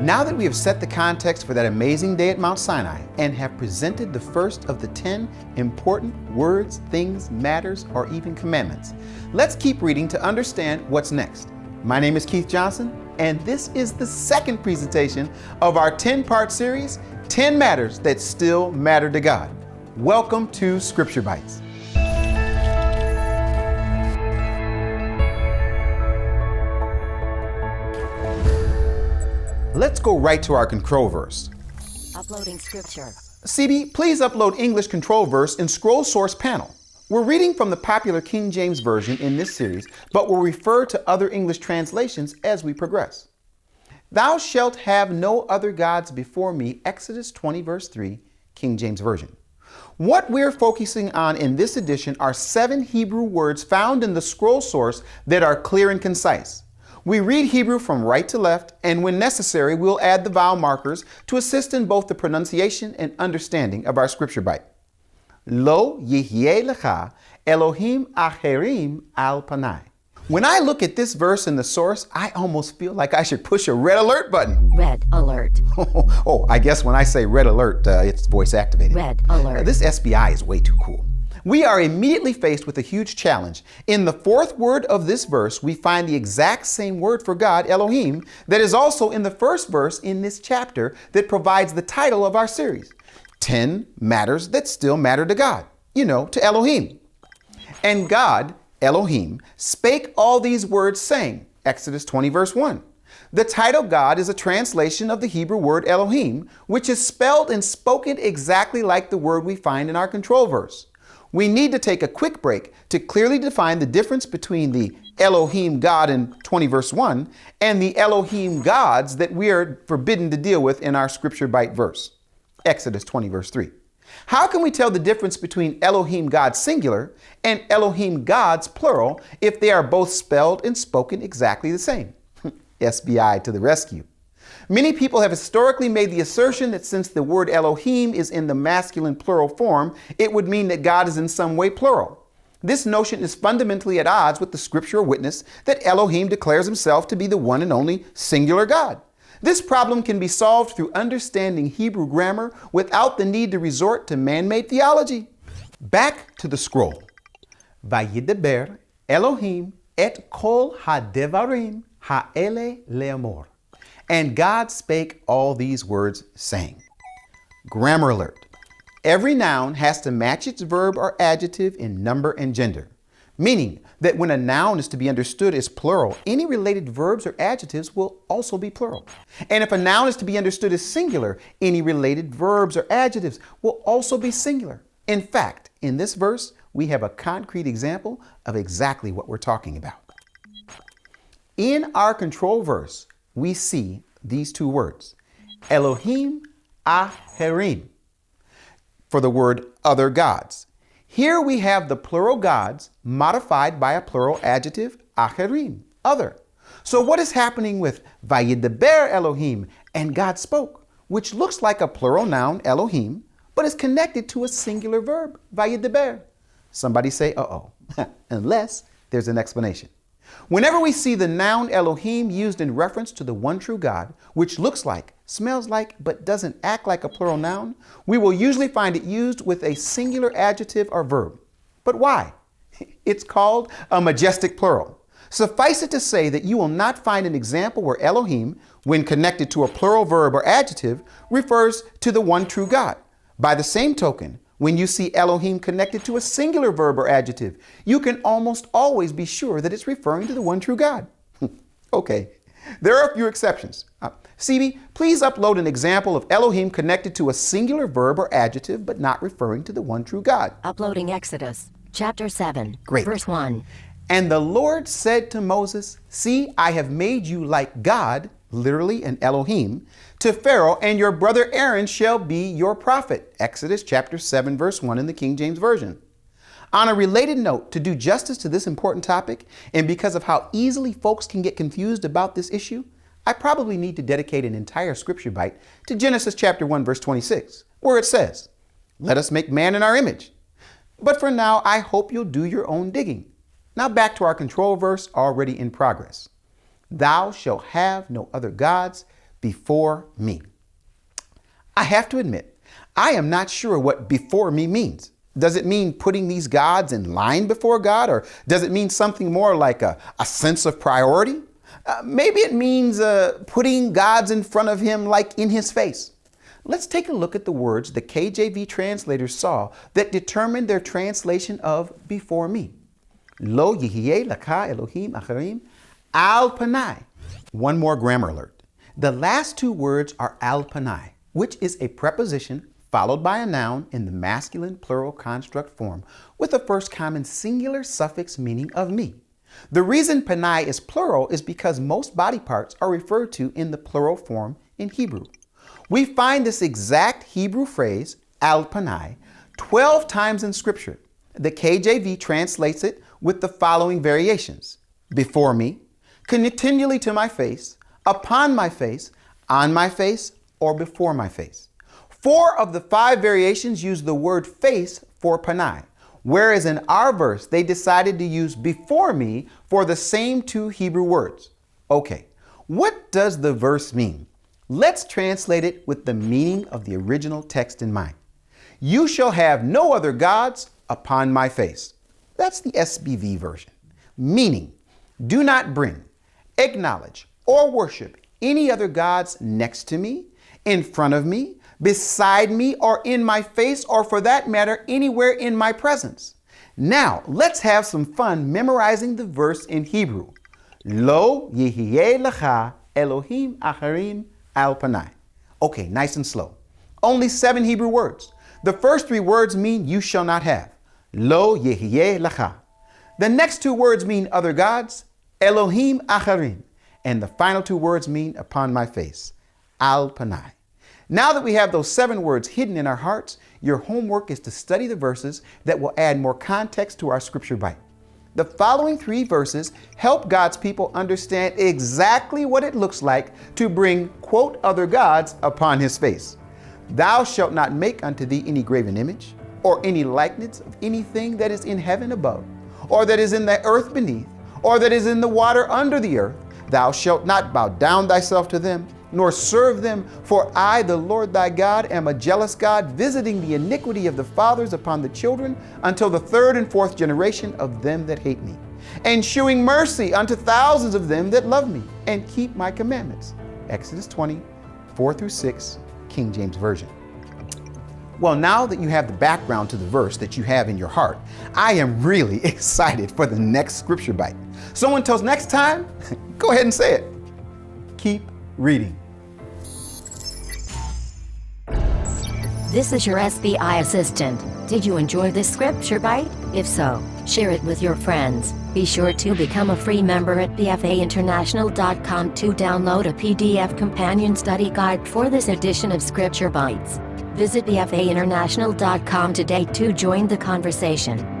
Now that we have set the context for that amazing day at Mount Sinai and have presented the first of the 10 important words, things, matters, or even commandments, let's keep reading to understand what's next. My name is Keith Johnson, and this is the second presentation of our 10-part series, 10 Matters That Still Matter to God. Welcome to Scripture Bites. Let's go right to our control verse. Uploading scripture. CB, please upload English control verse in scroll source panel. We're reading from the popular King James Version in this series, but will refer to other English translations as we progress. Thou shalt have no other gods before me, Exodus 20 verse 3, King James Version. What we're focusing on in this edition are 7 Hebrew words found in the scroll source that are clear and concise. We read Hebrew from right to left, and when necessary, we'll add the vowel markers to assist in both the pronunciation and understanding of our scripture bite. Lo yihyeh lecha elohim acherim al Panay. When I look at this verse in the source, I almost feel like I should push a red alert button. Red alert. Oh, I guess when I say red alert, it's voice activated. Red alert. This SBI is way too cool. We are immediately faced with a huge challenge. In the fourth word of this verse, we find the exact same word for God, Elohim, that is also in the first verse in this chapter that provides the title of our series, 10 Matters That Still Matter to God, to Elohim. And God, Elohim, spake all these words saying, Exodus 20 verse 1. The title God is a translation of the Hebrew word Elohim, which is spelled and spoken exactly like the word we find in our control verse. We need to take a quick break to clearly define the difference between the Elohim God in 20 verse 1 and the Elohim gods that we are forbidden to deal with in our scripture bite verse, Exodus 20 verse 3. How can we tell the difference between Elohim God singular and Elohim gods plural if they are both spelled and spoken exactly the same? SBI to the rescue. Many people have historically made the assertion that since the word Elohim is in the masculine plural form, it would mean that God is in some way plural. This notion is fundamentally at odds with the scriptural witness that Elohim declares himself to be the one and only singular God. This problem can be solved through understanding Hebrew grammar without the need to resort to man-made theology. Back to the scroll. Vayidaber Elohim et kol hadevarim ha'ele le'amor. And God spake all these words, saying. Grammar alert. Every noun has to match its verb or adjective in number and gender, meaning that when a noun is to be understood as plural, any related verbs or adjectives will also be plural. And if a noun is to be understood as singular, any related verbs or adjectives will also be singular. In fact, in this verse, we have a concrete example of exactly what we're talking about. In our control verse, we see these 2 words, Elohim acherim, for the word other gods. Here we have the plural gods modified by a plural adjective, acherim, other. So what is happening with Vayidaber Elohim and God spoke, which looks like a plural noun, Elohim, but is connected to a singular verb, Vayidaber? Somebody say, uh-oh, unless there's an explanation. Whenever we see the noun Elohim used in reference to the one true God, which looks like, smells like, but doesn't act like a plural noun, we will usually find it used with a singular adjective or verb. But why? It's called a majestic plural. Suffice it to say that you will not find an example where Elohim, when connected to a plural verb or adjective, refers to the one true God. By the same token, when you see Elohim connected to a singular verb or adjective, you can almost always be sure that it's referring to the one true God. Okay, there are a few exceptions. CB, please upload an example of Elohim connected to a singular verb or adjective, but not referring to the one true God. Uploading Exodus, chapter 7, Great. verse 1. And the Lord said to Moses, see, I have made you like God, literally an Elohim, to Pharaoh, and your brother Aaron shall be your prophet. Exodus chapter 7, verse 1 in the King James Version. On a related note, to do justice to this important topic, and because of how easily folks can get confused about this issue, I probably need to dedicate an entire scripture bite to Genesis chapter 1, verse 26, where it says, let us make man in our image. But for now, I hope you'll do your own digging. Now back to our control verse already in progress. Thou shalt have no other gods before me. I have to admit, I am not sure what before me means. Does it mean putting these gods in line before God, or does it mean something more like a sense of priority? Maybe it means putting gods in front of him like in his face. Let's take a look at the words the KJV translators saw that determined their translation of before me. Lo yihye laka elohim acharim al panay. One more grammar alert. The last two words are al panay, which is a preposition followed by a noun in the masculine plural construct form with the first common singular suffix meaning of me. The reason Panay is plural is because most body parts are referred to in the plural form in Hebrew. We find this exact Hebrew phrase, al Panay, 12 times in Scripture. The KJV translates it with the following variations: before me, continually to my face, upon my face, on my face, or before my face. 4 of the 5 variations use the word face for Panay, whereas in our verse, they decided to use before me for the same 2 Hebrew words. Okay, what does the verse mean? Let's translate it with the meaning of the original text in mind. You shall have no other gods upon my face. That's the SBV version. Meaning, do not bring, acknowledge, or worship any other gods next to me, in front of me, beside me, or in my face, or for that matter, anywhere in my presence. Now, let's have some fun memorizing the verse in Hebrew. Lo yihye lecha elohim acharim al panay. Okay, nice and slow. Only 7 Hebrew words. The first 3 words mean you shall not have. Lo yihye lecha. The next 2 words mean other gods, elohim acharim. And the final 2 words mean upon my face, al panay. Now that we have those 7 words hidden in our hearts, your homework is to study the verses that will add more context to our scripture bite. The following 3 verses help God's people understand exactly what it looks like to bring, quote, other gods upon his face. Thou shalt not make unto thee any graven image, or any likeness of anything that is in heaven above, or that is in the earth beneath, or that is in the water under the earth. Thou shalt not bow down thyself to them, nor serve them, for I, the Lord thy God, am a jealous God, visiting the iniquity of the fathers upon the children until the 3rd and 4th generation of them that hate me, and shewing mercy unto thousands of them that love me and keep my commandments. Exodus 20, 4-6, King James Version. Well, now that you have the background to the verse that you have in your heart, I am really excited for the next scripture bite. So until next time, go ahead and say it. Keep reading. This is your SBI assistant. Did you enjoy this scripture bite? If so, share it with your friends. Be sure to become a free member at bfainternational.com to download a PDF companion study guide for this edition of Scripture Bites. Visit bfainternational.com today to join the conversation.